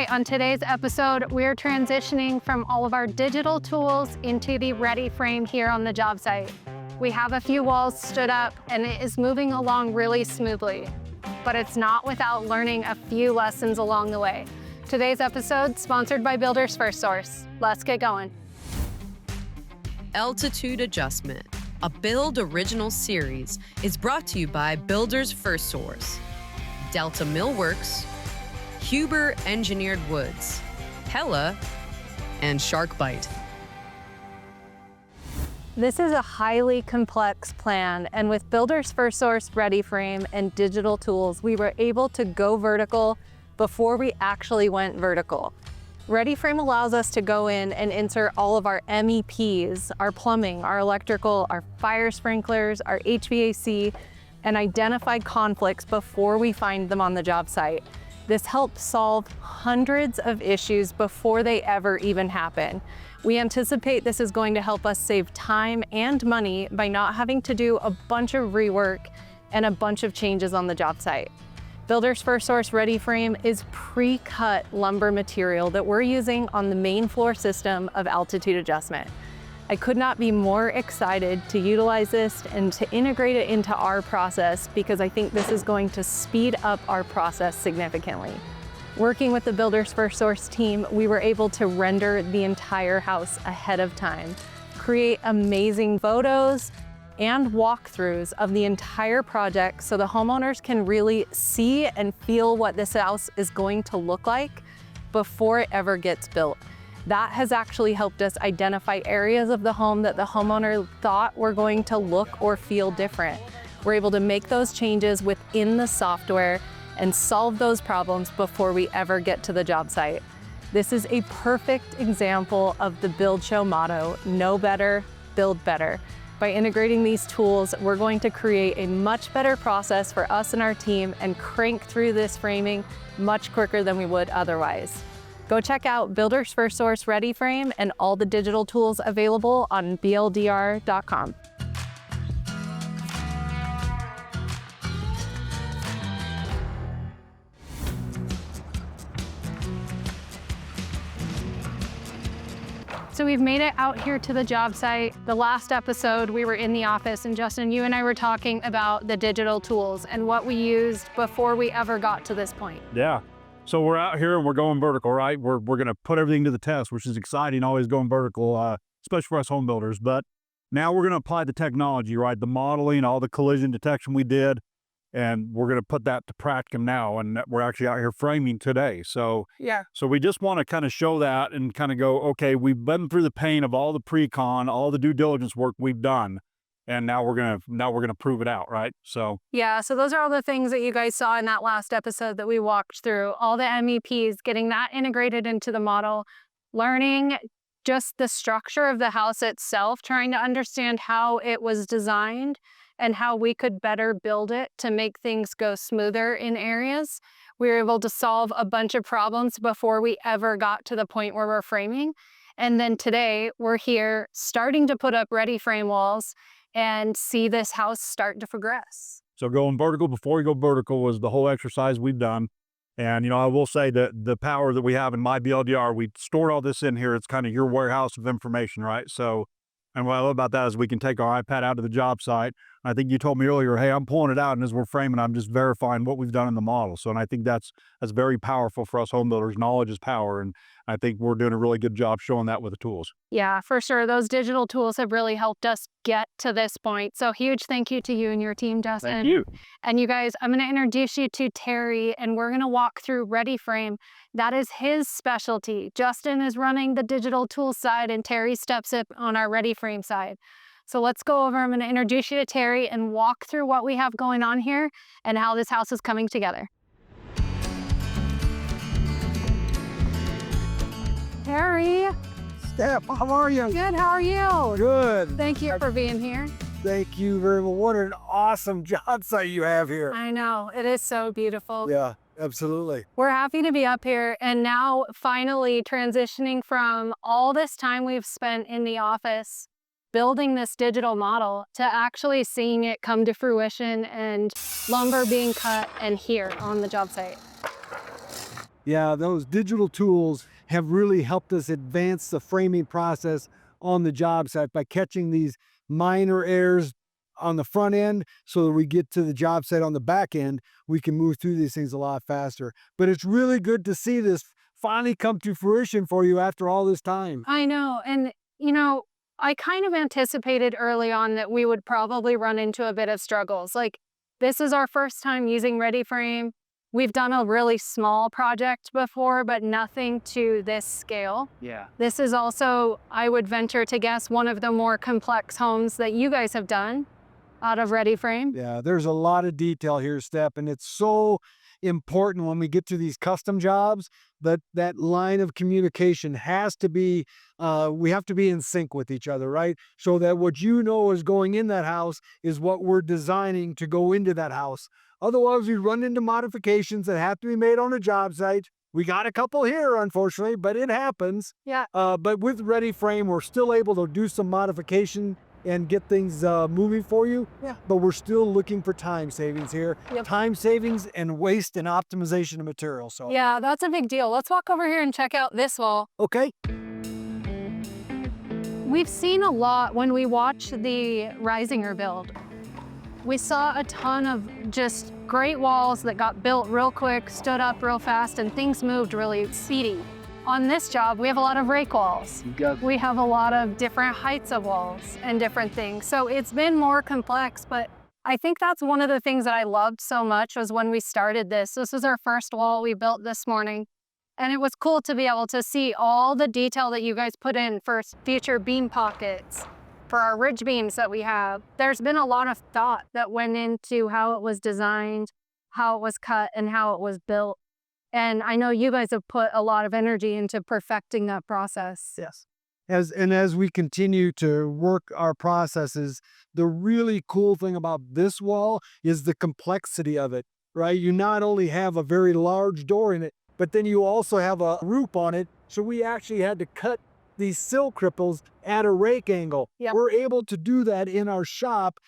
right, on today's episode, we're transitioning from all of our digital tools into the ready frame here on the job site. We have a few walls stood up and it is moving along really smoothly, but it's not without learning a few lessons along the way. Today's episode sponsored by Builders FirstSource. Let's get going. Altitude Adjustment, a Build Original series, is brought to you by Builders FirstSource, Delta Millworks, Huber Engineered Woods, Pella, and Sharkbite. This is a highly complex plan, and with Builders FirstSource Ready Frame and digital tools, we were able to go vertical before we actually went vertical. Ready Frame allows us to go in and insert all of our MEPs, our plumbing, our electrical, our fire sprinklers, our HVAC, and identify conflicts before we find them on the job site. This helps solve hundreds of issues before they ever even happen. We anticipate this is going to help us save time and money by not having to do a bunch of rework and a bunch of changes on the job site. Builders FirstSource Ready Frame is pre-cut lumber material that we're using on the main floor system of Altitude Adjustment. I could not be more excited to utilize this and to integrate it into our process because I think this is going to speed up our process significantly. Working with the Builders FirstSource team, we were able to render the entire house ahead of time, create amazing photos and walkthroughs of the entire project so the homeowners can really see and feel what this house is going to look like before it ever gets built. That has actually helped us identify areas of the home that the homeowner thought were going to look or feel different. We're able to make those changes within the software and solve those problems before we ever get to the job site. This is a perfect example of the Build Show motto, know better, build better. By integrating these tools, we're going to create a much better process for us and our team and crank through this framing much quicker than we would otherwise. Go check out Builders FirstSource Ready Frame and all the digital tools available on bldr.com. So we've made it out here to the job site. The last episode, we were in the office, and Justin, you and I were talking about the digital tools and what we used before we ever got to this point. Yeah. So we're out here and we're going vertical, right? We're going to put everything to the test, which is exciting, always going vertical, especially for us home builders. But now we're going to apply the technology, right? The modeling, all the collision detection we did, and we're going to put that to practicum now. And we're actually out here framing today. So yeah. So we just want to kind of show that and kind of go, okay, we've been through the pain of all the pre-con, all the due diligence work we've done. And now we're gonna prove it out, right? So yeah, so those are all the things that you guys saw in that last episode that we walked through, all the MEPs, getting that integrated into the model, learning just the structure of the house itself, trying to understand how it was designed and how we could better build it to make things go smoother in areas. We were able to solve a bunch of problems before we ever got to the point where we're framing. And then today we're here starting to put up ready frame walls and see this house start to progress. So going vertical before we go vertical was the whole exercise we've done. And, you know, I will say that the power that we have in my BLDR, we stored all this in here. It's kind of your warehouse of information, right? So, and what I love about that is we can take our iPad out to the job site. I think you told me earlier, hey, I'm pulling it out, and as we're framing, I'm just verifying what we've done in the model. So, and I think that's very powerful for us home builders. Knowledge is power, and I think we're doing a really good job showing that with the tools. Yeah, for sure. Those digital tools have really helped us get to this point. So huge thank you to you and your team, Justin. Thank you. And you guys, I'm going to introduce you to Terry, and we're going to walk through Ready Frame. That is his specialty. Justin is running the digital tool side, and Terry steps up on our Ready Frame side. So let's go over. I'm going to introduce you to Terry and walk through what we have going on here and how this house is coming together. Terry. Steph, how are you? Good, how are you? Good. Thank you for being here. Thank you very much. What an awesome job site you have here. I know, it is so beautiful. Yeah, absolutely. We're happy to be up here and now finally transitioning from all this time we've spent in the office building this digital model to actually seeing it come to fruition and lumber being cut and here on the job site. Yeah, those digital tools have really helped us advance the framing process on the job site by catching these minor errors on the front end so that we get to the job site on the back end. We can move through these things a lot faster. But it's really good to see this finally come to fruition for you after all this time. I know. And, I kind of anticipated early on that we would probably run into a bit of struggles. Like, this is our first time using ReadyFrame. We've done a really small project before, but nothing to this scale. Yeah. This is also, I would venture to guess, one of the more complex homes that you guys have done out of ReadyFrame. Yeah, there's a lot of detail here, Steph, and it's so important when we get to these custom jobs that that line of communication has to be, we have to be in sync with each other, right? So that what you know is going in that house is what we're designing to go into that house. Otherwise, we run into modifications that have to be made on a job site. We got a couple here, unfortunately, but it happens. Yeah. But with ReadyFrame, we're still able to do some modification and get things moving for you. Yeah. But we're still looking for time savings here. Yep. Time savings and waste and optimization of material. So Yeah, that's a big deal. Let's walk over here and check out this wall. okay. We've seen a lot when we watched the Risinger build. We saw a ton of just great walls that got built real quick, stood up real fast, and things moved really speedy. On this job, we have a lot of rake walls. We have a lot of different heights of walls and different things. So it's been more complex, but I think that's one of the things that I loved so much was when we started this. This was our first wall we built this morning. And it was cool to be able to see all the detail that you guys put in for future beam pockets, for our ridge beams that we have. There's been a lot of thought that went into how it was designed, how it was cut, and how it was built. And I know you guys have put a lot of energy into perfecting that process. Yes. As we continue to work our processes, the really cool thing about this wall is the complexity of it, right? You not only have a very large door in it, but then you also have a roof on it. So we actually had to cut these sill cripples at a rake angle. Yep. We're able to do that in our shop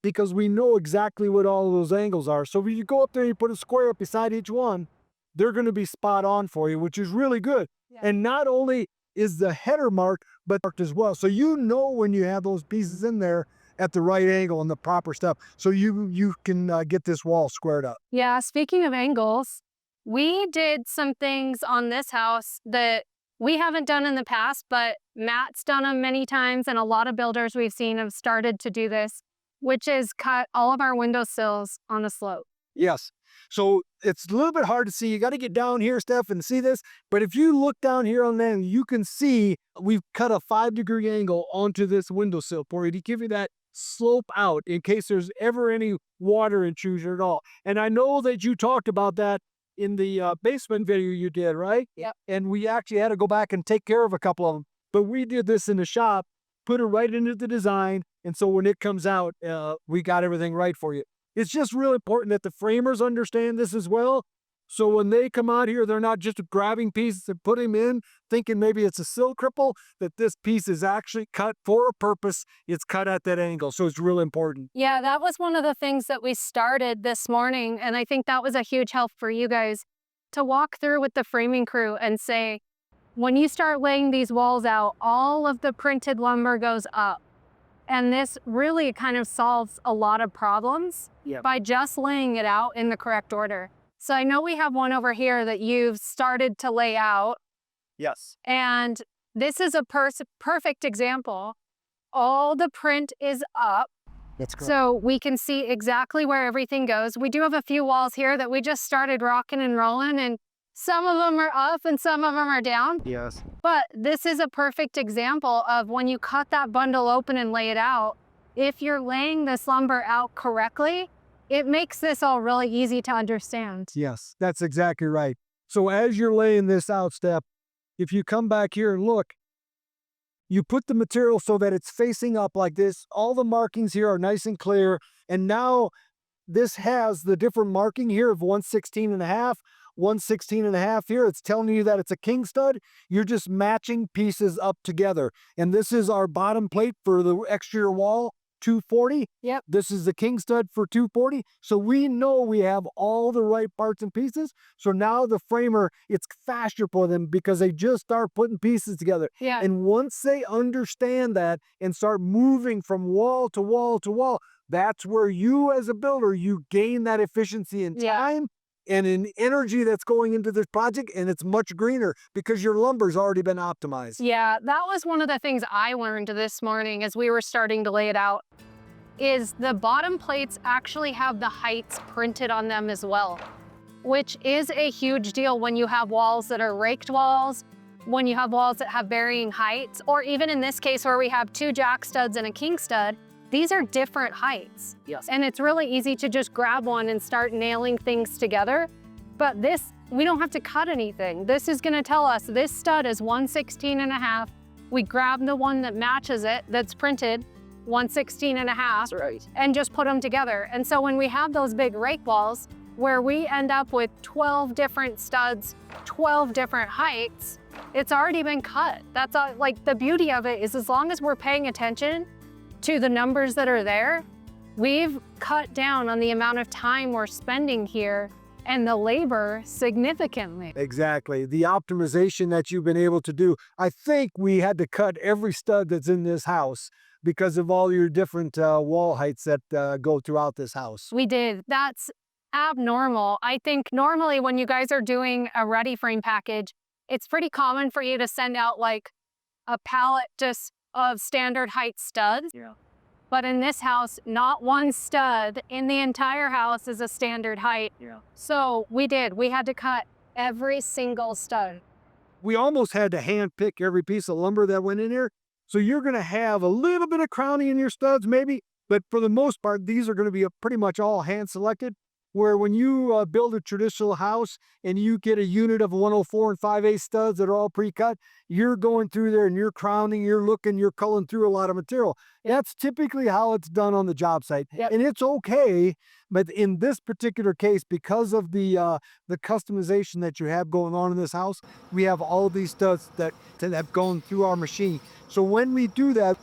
because we know exactly what all of those angles are. So if you go up there and you put a square up beside each one, they're going to be spot on for you, which is really good. Yeah. And not only is the header marked, but marked as well. So you know when you have those pieces in there at the right angle and the proper stuff. So you can get this wall squared up. Yeah, speaking of angles, we did some things on this house that we haven't done in the past, but Matt's done them many times, and a lot of builders we've seen have started to do this, which is cut all of our windowsills on a slope. Yes. So it's a little bit hard to see. You got to get down here, Steph, and see this. But if you look down here on them, you can see we've cut a 5-degree angle onto this windowsill for you to give you that slope out in case there's ever any water intrusion at all. And I know that you talked about that in the basement video you did, right? Yep. And we actually had to go back and take care of a couple of them. But we did this in the shop, put it right into the design. And so when it comes out, we got everything right for you. It's just real important that the framers understand this as well. So when they come out here, they're not just grabbing pieces and putting them in, thinking maybe it's a sill cripple, that this piece is actually cut for a purpose. It's cut at that angle. So it's real important. Yeah, that was one of the things that we started this morning. And I think that was a huge help for you guys to walk through with the framing crew and say, when you start laying these walls out, all of the printed lumber goes up. And this really kind of solves a lot of problems by just laying it out in the correct order. So I know we have one over here that you've started to lay out. Yes. And this is a perfect example. All the print is up. That's correct. So we can see exactly where everything goes. We do have a few walls here that we just started rocking and rolling, and some of them are up and some of them are down. Yes. But this is a perfect example of when you cut that bundle open and lay it out, if you're laying this lumber out correctly, it makes this all really easy to understand. Yes, that's exactly right. So as you're laying this out, Steph, if you come back here and look, you put the material so that it's facing up like this. All the markings here are nice and clear. And now this has the different marking here of 116.5. 116.5 here. It's telling you that it's a king stud. You're just matching pieces up together. And this is our bottom plate for the exterior wall. 240. Yep. This is the king stud for 240. So we know we have all the right parts and pieces. So now the framer, it's faster for them because they just start putting pieces together. Yeah. And once they understand that and start moving from wall to wall to wall, that's where you as a builder, you gain that efficiency in time and in energy that's going into this project, and it's much greener because your lumber's already been optimized. Yeah, that was one of the things I learned this morning as we were starting to lay it out, is the bottom plates actually have the heights printed on them as well, which is a huge deal when you have walls that are raked walls, when you have walls that have varying heights, or even in this case where we have 2 jack studs and a king stud. These are different heights. Yes. And it's really easy to just grab one and start nailing things together. But this, we don't have to cut anything. This is gonna tell us this stud is 116.5. We grab the one that matches it, that's printed 116.5, Right. and just put them together. And so when we have those big rake walls where we end up with 12 different studs, 12 different heights, it's already been cut. That's all, like the beauty of it is as long as we're paying attention to the numbers that are there, we've cut down on the amount of time we're spending here and the labor significantly. Exactly. The optimization that you've been able to do. I think we had to cut every stud that's in this house because of all your different wall heights that go throughout this house. We did. That's abnormal. I think normally when you guys are doing a ready frame package, it's pretty common for you to send out like a pallet just of standard height studs. Yeah. But in this house, not one stud in the entire house is a standard height. Yeah. So we had to cut every single stud. We almost had to hand pick every piece of lumber that went in here. So you're going to have a little bit of crowning in your studs maybe, but for the most part, these are going to be pretty much all hand selected. Where when you build a traditional house and you get a unit of 104 and 5/8 studs that are all pre-cut, you're going through there and you're crowning, you're looking, you're culling through a lot of material. That's typically how it's done on the job site. Yep. And it's okay, but in this particular case, because of the customization that you have going on in this house, we have all these studs that have gone through our machine. So when we do that,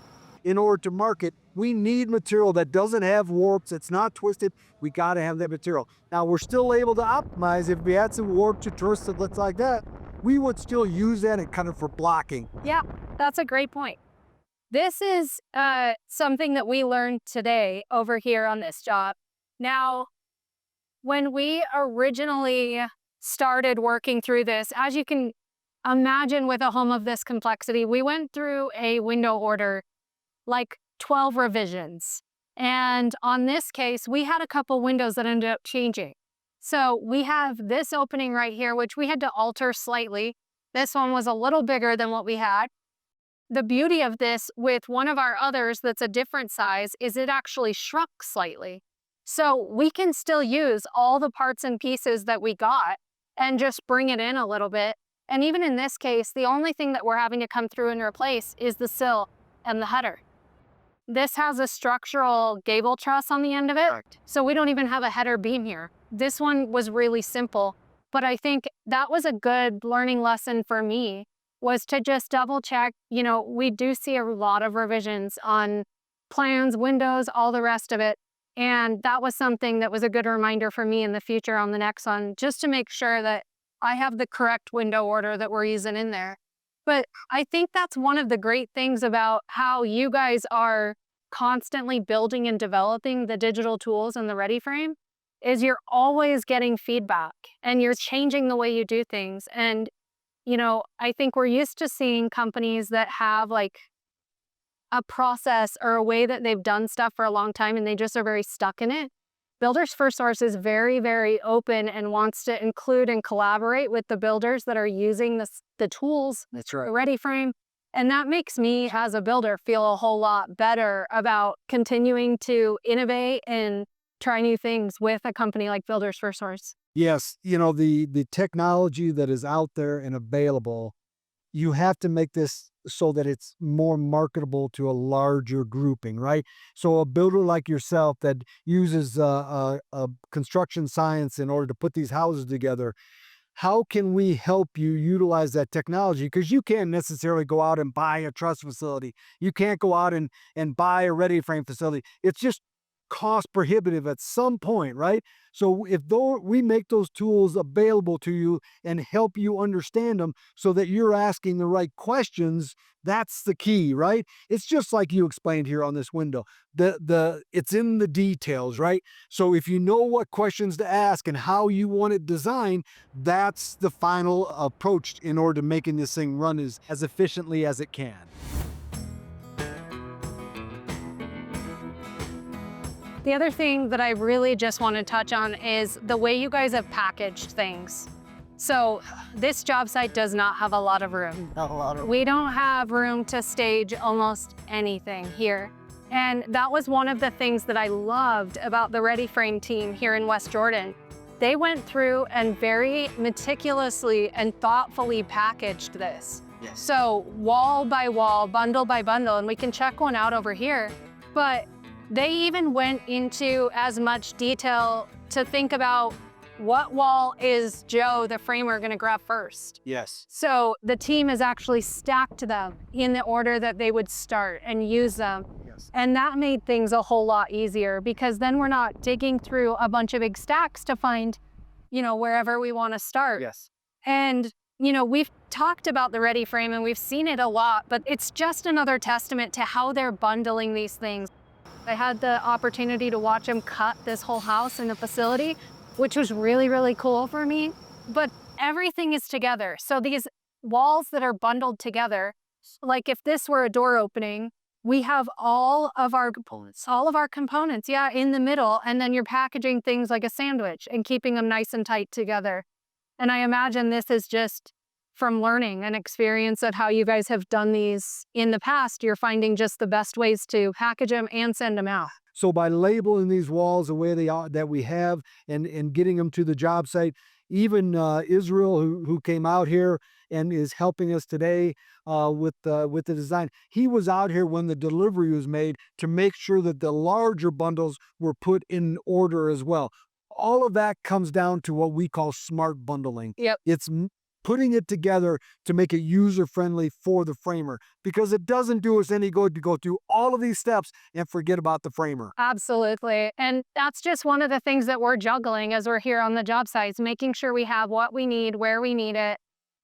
in order to market, we need material that doesn't have warps, it's not twisted. We got to have that material. Now, we're still able to optimize. If we had some warps or twisted like that, we would still use that and kind of for blocking. Yeah, that's a great point. This is something that we learned today over here on this job. Now, when we originally started working through this, as you can imagine with a home of this complexity, we went through a window order like 12 revisions. And on this case, we had a couple windows that ended up changing. So we have this opening right here, which we had to alter slightly. This one was a little bigger than what we had. The beauty of this with one of our others that's a different size is it actually shrunk slightly. So we can still use all the parts and pieces that we got and just bring it in a little bit. And even in this case, the only thing that we're having to come through and replace is the sill and the header. This has a structural gable truss on the end of it, so we don't even have a header beam here. This one was really simple, but I think that was a good learning lesson for me, was to just double check. You know, we do see a lot of revisions on plans, windows, all the rest of it. And that was something that was a good reminder for me in the future on the next one, just to make sure that I have the correct window order that we're using in there. But I think that's one of the great things about how you guys are constantly building and developing the digital tools and the Ready Frame, is you're always getting feedback and you're changing the way you do things. And, you know, I think we're used to seeing companies that have like a process or a way that they've done stuff for a long time and they just are very stuck in it. Builders FirstSource is very, very open and wants to include and collaborate with the builders that are using the tools, That's right. the Ready Frame. And that makes me, as a builder, feel a whole lot better about continuing to innovate and try new things with a company like Builders FirstSource. Yes, you know, the technology that is out there and available, you have to make this so that it's more marketable to a larger grouping, right? So a builder like yourself that uses construction science in order to put these houses together, how can we help you utilize that technology? Because you can't necessarily go out and buy a truss facility. You can't go out and buy a ready frame facility. It's just cost prohibitive at some point, right? So if we make those tools available to you and help you understand them so that you're asking the right questions, that's the key, right? It's just like you explained here on this window. It's in the details, right? So if you know what questions to ask and how you want it designed, that's the final approach in order to making this thing run as efficiently as it can. The other thing that I really just want to touch on is the way you guys have packaged things. So this job site does not have a lot of room. We don't have room to stage almost anything here. And that was one of the things that I loved about the Ready Frame team here in West Jordan. They went through and very meticulously and thoughtfully packaged this. Yes. So wall by wall, bundle by bundle, and we can check one out over here. But they even went into as much detail to think about what wall is Joe, the framer, gonna grab first. Yes. So the team has actually stacked them in the order that they would start and use them. Yes. And that made things a whole lot easier because then we're not digging through a bunch of big stacks to find, wherever we wanna start. Yes. And we've talked about the Ready Frame and we've seen it a lot, but it's just another testament to how they're bundling these things. I had the opportunity to watch them cut this whole house in the facility, which was really, really cool for me. But everything is together. So these walls that are bundled together, like if this were a door opening, we have all of our components, in the middle. And then you're packaging things like a sandwich and keeping them nice and tight together. And I imagine this is just from learning and experience of how you guys have done these in the past. You're finding just the best ways to package them and send them out. So by labeling these walls the way they are that we have and getting them to the job site, even Israel, who came out here and is helping us today with the design, he was out here when the delivery was made to make sure that the larger bundles were put in order as well. All of that comes down to what we call smart bundling. Yep. It's putting it together to make it user-friendly for the framer, because it doesn't do us any good to go through all of these steps and forget about the framer. Absolutely. And that's just one of the things that we're juggling as we're here on the job sites, making sure we have what we need, where we need it,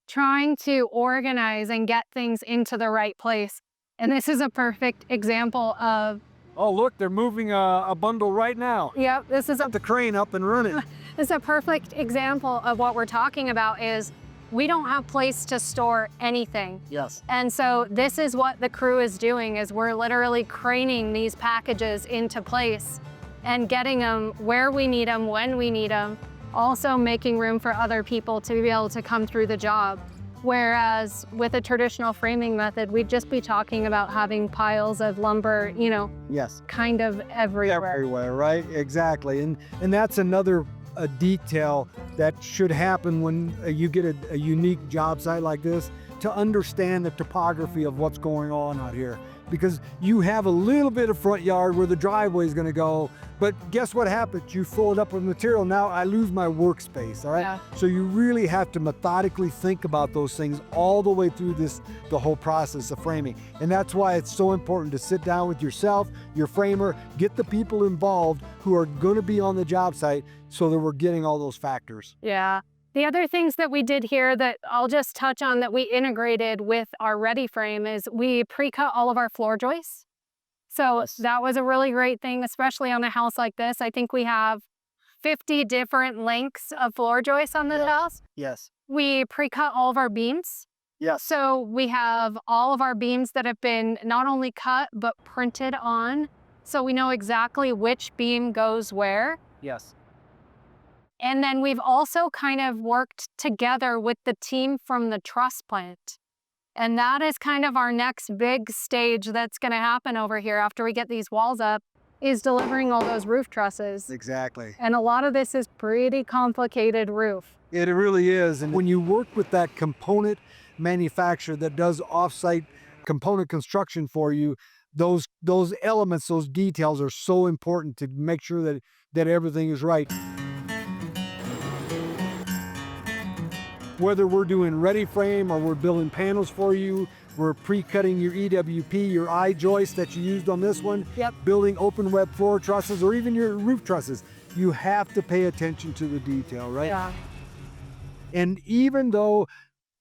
trying to organize and get things into the right place. And this is a perfect example of... Oh, look, they're moving a bundle right now. Yep, this is Got the crane up and running. This is a perfect example of what we're talking about is we don't have place to store anything. Yes. And so this is what the crew is doing is we're literally craning these packages into place and getting them where we need them, when we need them, also making room for other people to be able to come through the job. Whereas with a traditional framing method, we'd just be talking about having piles of lumber, Yes. kind of everywhere. Everywhere, right? Exactly. And that's another a detail that should happen when you get a unique job site like this, to understand the topography of what's going on out here. Because you have a little bit of front yard where the driveway is going to go, but guess what happens? You fill it up with material. Now I lose my workspace, all right? Yeah. So you really have to methodically think about those things all the way through the whole process of framing. And that's why it's so important to sit down with yourself, your framer, get the people involved who are going to be on the job site so that we're getting all those factors. Yeah. The other things that we did here that I'll just touch on that we integrated with our Ready Frame is we pre-cut all of our floor joists. So that was a really great thing, especially on a house like this. I think we have 50 different lengths of floor joists on this house. Yes. We pre-cut all of our beams. Yes. So we have all of our beams that have been not only cut, but printed on. So we know exactly which beam goes where. Yes. And then we've also kind of worked together with the team from the truss plant. And that is kind of our next big stage that's going to happen over here after we get these walls up, is delivering all those roof trusses. Exactly. And a lot of this is pretty complicated roof. It really is. And when you work with that component manufacturer that does off-site component construction for you, those elements, those details are so important to make sure that everything is right. whether we're doing ready frame or we're building panels for you, we're pre-cutting your EWP, your I-joist that you used on this one, building open web floor trusses or even your roof trusses, you have to pay attention to the detail, right? Yeah. And even though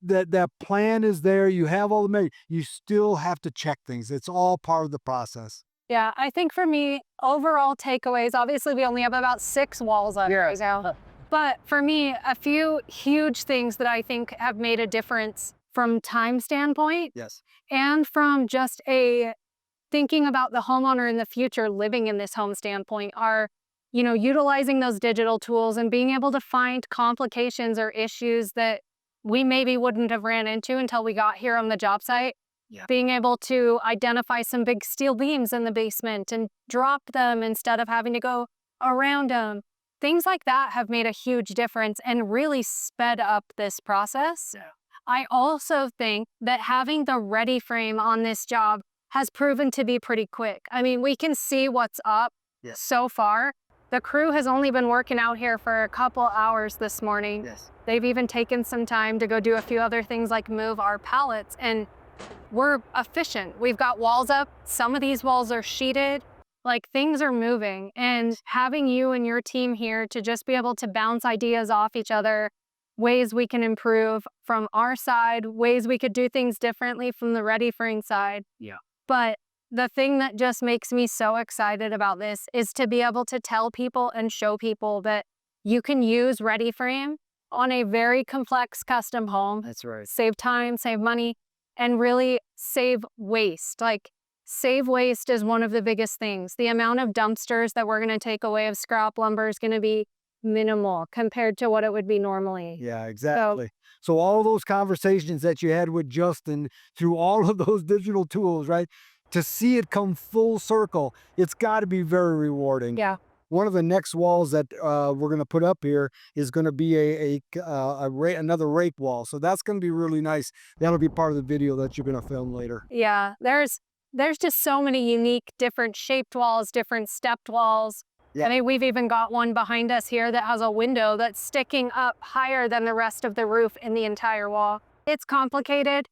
that plan is there, you have all the measures, you still have to check things. It's all part of the process. Yeah, I think for me, overall takeaways, obviously we only have about 6 walls up right now. But for me, a few huge things that I think have made a difference from time standpoint Yes. and from just a thinking about the homeowner in the future living in this home standpoint are, you know, utilizing those digital tools and being able to find complications or issues that we maybe wouldn't have ran into until we got here on the job site. Yeah. Being able to identify some big steel beams in the basement and drop them instead of having to go around them. Things like that have made a huge difference and really sped up this process. Yeah. I also think that having the ready frame on this job has proven to be pretty quick. I mean, we can see what's up so far. The crew has only been working out here for a couple hours this morning. Yes. They've even taken some time to go do a few other things like move our pallets, and we're efficient. We've got walls up. Some of these walls are sheeted. Like, things are moving, and having you and your team here to just be able to bounce ideas off each other, ways we can improve from our side, ways we could do things differently from the ready frame side. Yeah. But the thing that just makes me so excited about this is to be able to tell people and show people that you can use ready frame on a very complex custom home. That's right. Save time, save money, and really save waste. Like, save waste is one of the biggest things. The amount of dumpsters that we're going to take away of scrap lumber is going to be minimal compared to what it would be normally. Yeah, exactly. So all those conversations that you had with Justin through all of those digital tools, right? To see it come full circle, it's got to be very rewarding. Yeah. One of the next walls that we're going to put up here is going to be another rake wall. So that's going to be really nice. That'll be part of the video that you're going to film later. Yeah, there's just so many unique, different shaped walls, different stepped walls. Yeah. I mean, we've even got one behind us here that has a window that's sticking up higher than the rest of the roof in the entire wall. It's complicated,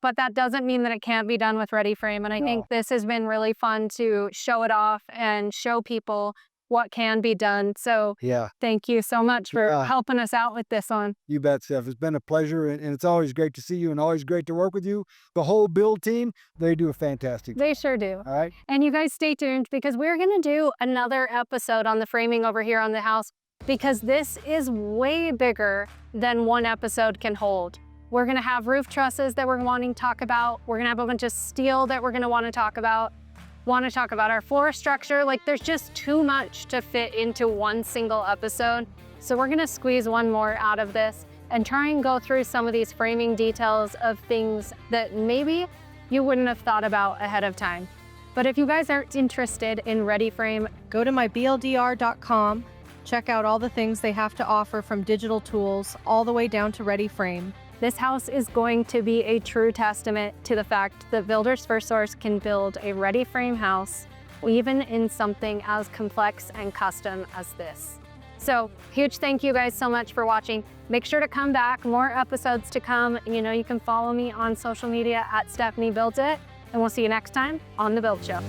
but that doesn't mean that it can't be done with ready frame. And I think this has been really fun to show it off and show people what can be done. So thank you so much for helping us out with this one. You bet, Steph. It's been a pleasure, and it's always great to see you and always great to work with you. The whole build team, they do a fantastic job. They sure do. All right. And you guys stay tuned because we're going to do another episode on the framing over here on the house, because this is way bigger than one episode can hold. We're going to have roof trusses that we're wanting to talk about. We're going to have a bunch of steel that we're going to want to talk about our floor structure. Like, there's just too much to fit into one single episode. So we're going to squeeze one more out of this and try and go through some of these framing details of things that maybe you wouldn't have thought about ahead of time. But if you guys aren't interested in ready frame, go to myBLDR.com. Check out all the things they have to offer, from digital tools all the way down to ready frame. This house is going to be a true testament to the fact that Builders FirstSource can build a ready frame house, even in something as complex and custom as this. So, huge thank you guys so much for watching. Make sure to come back, more episodes to come. You know, you can follow me on social media at Stephanie Builds It, and we'll see you next time on The Build Show.